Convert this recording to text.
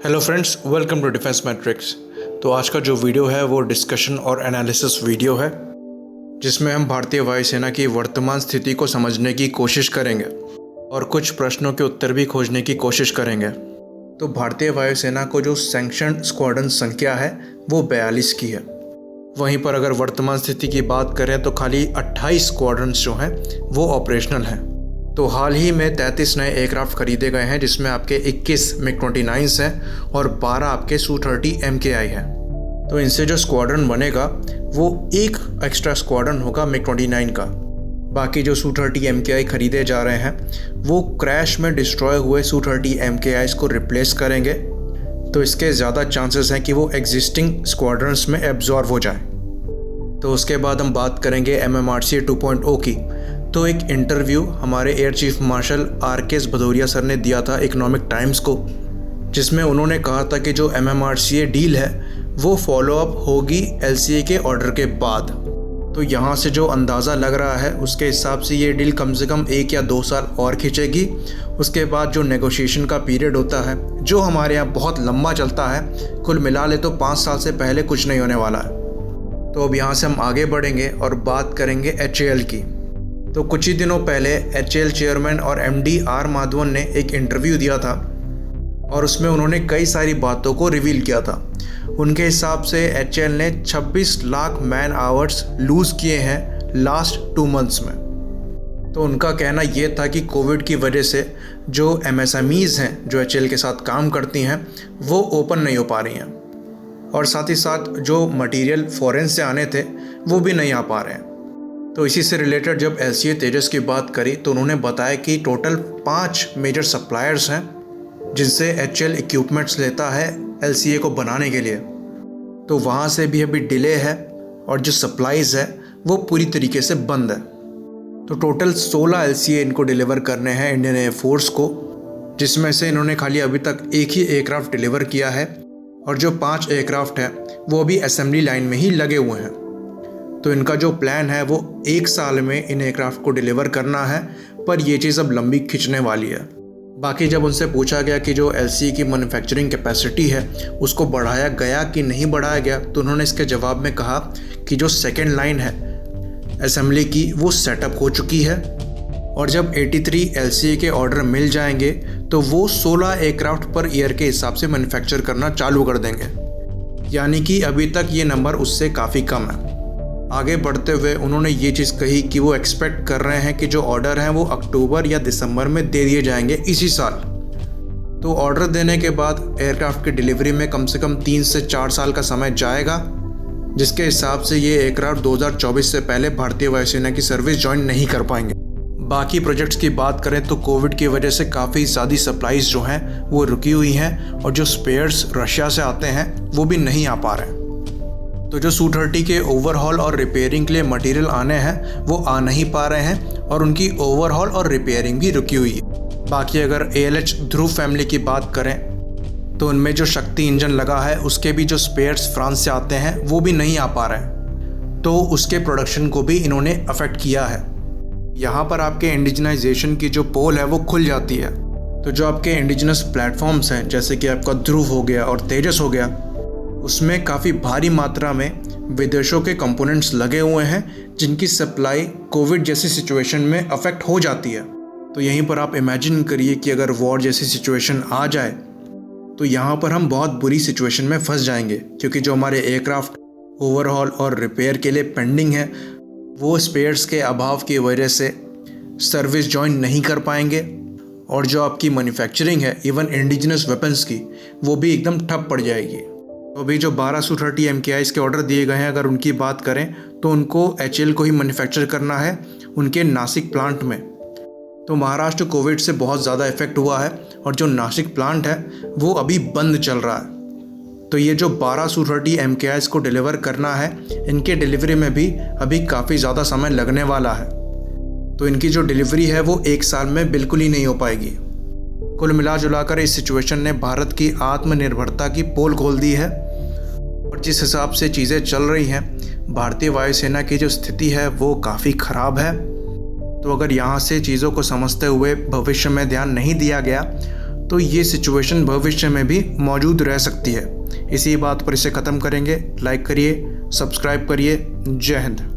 Hello friends, welcome to defence matrix. तो आज का जो वीडियो है वो डिस्कशन और एनालिसिस वीडियो है, जिसमें हम भारतीय वायुसेना की वर्तमान स्थिति को समझने की कोशिश करेंगे और कुछ प्रश्नों के उत्तर भी खोजने की कोशिश करेंगे। तो भारतीय वायुसेना को जो सैंक्शन स्क्वाड्रन संख्या है वो 42 की है। वहीं पर अगर वर्तमान स्थिति की बात करें तो खाली 28 स्क्वाड्रन्स जो हैं वो ऑपरेशनल हैं। तो हाल ही में 33 नए एयरक्राफ्ट खरीदे गए हैं, जिसमें आपके 21 MiG-29 हैं और 12 आपके Su-30 MKI हैं। तो इनसे जो स्क्वाड्रन बनेगा वो एक एक्स्ट्रा स्क्वाड्रन होगा MiG-29 का। बाकी जो Su-30 MKI खरीदे जा रहे हैं वो क्रैश में डिस्ट्रॉय हुए Su-30 MKIs को रिप्लेस करेंगे। तो इसके ज़्यादा चांसेस हैं कि वो एग्जिस्टिंग स्क्वाड्रन्स में एब्जॉर्ब हो जाए। तो उसके बाद हम बात करेंगे MMRCA 2.0 की। तो एक इंटरव्यू हमारे air chief marshal RKS Bhadauria sir ने दिया था इकोनॉमिक टाइम्स को, जिसमें उन्होंने कहा था कि जो MMRCA डील है वो फॉलोअप होगी LCA के ऑर्डर के बाद। तो यहाँ से जो अंदाज़ा लग रहा है उसके हिसाब से ये डील कम से कम 1 या 2 साल और खींचेगी। उसके बाद जो नेगोशिएशन का पीरियड होता है जो हमारे यहाँ बहुत लंबा चलता है, कुल मिला ले तो 5 साल से पहले कुछ नहीं होने वाला है। तो अब यहाँ से हम आगे बढ़ेंगे और बात करेंगे HAL की। तो कुछ ही दिनों पहले HAL चेयरमैन और MD R माधवन ने एक इंटरव्यू दिया था और उसमें उन्होंने कई सारी बातों को रिवील किया था। उनके हिसाब से HAL ने 26 लाख मैन आवर्स लूज़ किए हैं लास्ट 2 मंथ्स में। तो उनका कहना ये था कि कोविड की वजह से जो MSMEs हैं जो HAL के साथ काम करती हैं वो ओपन नहीं हो पा रही हैं, और साथ ही साथ जो मटेरियल फॉरेन से आने थे वो भी नहीं आ पा रहे हैं। तो इसी से रिलेटेड जब LCA तेजस की बात करी तो उन्होंने बताया कि टोटल 5 मेजर सप्लायर्स हैं जिनसे HAL इक्विपमेंट्स लेता है LCA को बनाने के लिए। तो वहाँ से भी अभी डिले है और जो सप्लाईज़ है वो पूरी तरीके से बंद है। तो टोटल 16 LCA इनको डिलीवर करने हैं इंडियन एयरफोर्स को, जिसमें से इन्होंने खाली अभी तक एक ही एयरक्राफ्ट डिलीवर किया है और जो 5 एयरक्राफ्ट हैं वो अभी असेंबली लाइन में ही लगे हुए हैं। तो इनका जो प्लान है वो 1 साल में इन एयरक्राफ्ट को डिलीवर करना है, पर ये चीज़ अब लंबी खिंचने वाली है। बाकी जब उनसे पूछा गया कि जो LCA की मैन्युफैक्चरिंग कैपेसिटी है उसको बढ़ाया गया कि नहीं बढ़ाया गया, तो उन्होंने इसके जवाब में कहा कि जो सेकेंड लाइन है असेंबली की वो सेटअप हो चुकी है, और जब 83 LCA के ऑर्डर मिल जाएंगे तो वो 16 एयरक्राफ्ट पर ईयर के हिसाब से मैन्युफैक्चर करना चालू कर देंगे। यानी कि अभी तक ये नंबर उससे काफ़ी कम है। आगे बढ़ते हुए उन्होंने ये चीज़ कही कि वो एक्सपेक्ट कर रहे हैं कि जो ऑर्डर हैं वो अक्टूबर या दिसंबर में दे दिए जाएंगे इसी साल। तो ऑर्डर देने के बाद एयरक्राफ्ट की डिलीवरी में कम से कम 3 से 4 साल का समय जाएगा, जिसके हिसाब से ये एयरक्राफ्ट 2024 से पहले भारतीय वायुसेना की सर्विस ज्वाइन नहीं कर पाएंगे। बाकी प्रोजेक्ट्स की बात करें तो कोविड की वजह से काफ़ी ज़्यादा सप्लाईज जो हैं वो रुकी हुई हैं, और जो स्पेयर्स रशिया से आते हैं वो भी नहीं आ पा रहे हैं। तो जो Su-30 के ओवरहॉल और रिपेयरिंग के लिए मटेरियल आने हैं वो आ नहीं पा रहे हैं, और उनकी ओवरहॉल और रिपेयरिंग भी रुकी हुई है। बाकी अगर ALH ध्रुव फैमिली की बात करें तो उनमें जो शक्ति इंजन लगा है उसके भी जो स्पेयर्स फ्रांस से आते हैं वो भी नहीं आ पा रहे हैं। तो उसके प्रोडक्शन को भी इन्होंने अफेक्ट किया है। यहाँ पर आपके इंडिजनाइजेशन की जो पोल है वो खुल जाती है। तो जो आपके इंडिजिनस प्लेटफॉर्म्स हैं जैसे कि आपका ध्रुव हो गया और तेजस हो गया, उसमें काफ़ी भारी मात्रा में विदेशों के कंपोनेंट्स लगे हुए हैं जिनकी सप्लाई कोविड जैसी सिचुएशन में अफेक्ट हो जाती है। तो यहीं पर आप इमेजिन करिए कि अगर वॉर जैसी सिचुएशन आ जाए तो यहाँ पर हम बहुत बुरी सिचुएशन में फंस जाएंगे, क्योंकि जो हमारे एयरक्राफ्ट ओवरहॉल और रिपेयर के लिए पेंडिंग है वो स्पेयर्स के अभाव की वजह से सर्विस ज्वाइन नहीं कर पाएंगे, और जो आपकी मैन्युफैक्चरिंग है इवन इंडिजिनस वेपन्स की वो भी एकदम ठप पड़ जाएगी। तो अभी जो 12 Su-30 MKIs के ऑर्डर दिए गए हैं अगर उनकी बात करें तो उनको HAL को ही मैन्युफैक्चर करना है उनके नासिक प्लांट में। तो महाराष्ट्र कोविड से बहुत ज़्यादा इफेक्ट हुआ है और जो नासिक प्लांट है वो अभी बंद चल रहा है। तो ये जो 12 Su-30 MKIs को डिलीवर करना है, इनके डिलीवरी में भी अभी काफ़ी ज़्यादा समय लगने वाला है। तो इनकी जो डिलीवरी है वो 1 साल में बिल्कुल ही नहीं हो पाएगी। कुल मिला जुलाकर इस सिचुएशन ने भारत की आत्मनिर्भरता की पोल खोल दी है, और जिस हिसाब से चीज़ें चल रही हैं भारतीय वायुसेना की जो स्थिति है वो काफ़ी ख़राब है। तो अगर यहाँ से चीज़ों को समझते हुए भविष्य में ध्यान नहीं दिया गया तो ये सिचुएशन भविष्य में भी मौजूद रह सकती है। इसी बात पर इसे ख़त्म करेंगे। लाइक करिए, सब्सक्राइब करिए। जय हिंद।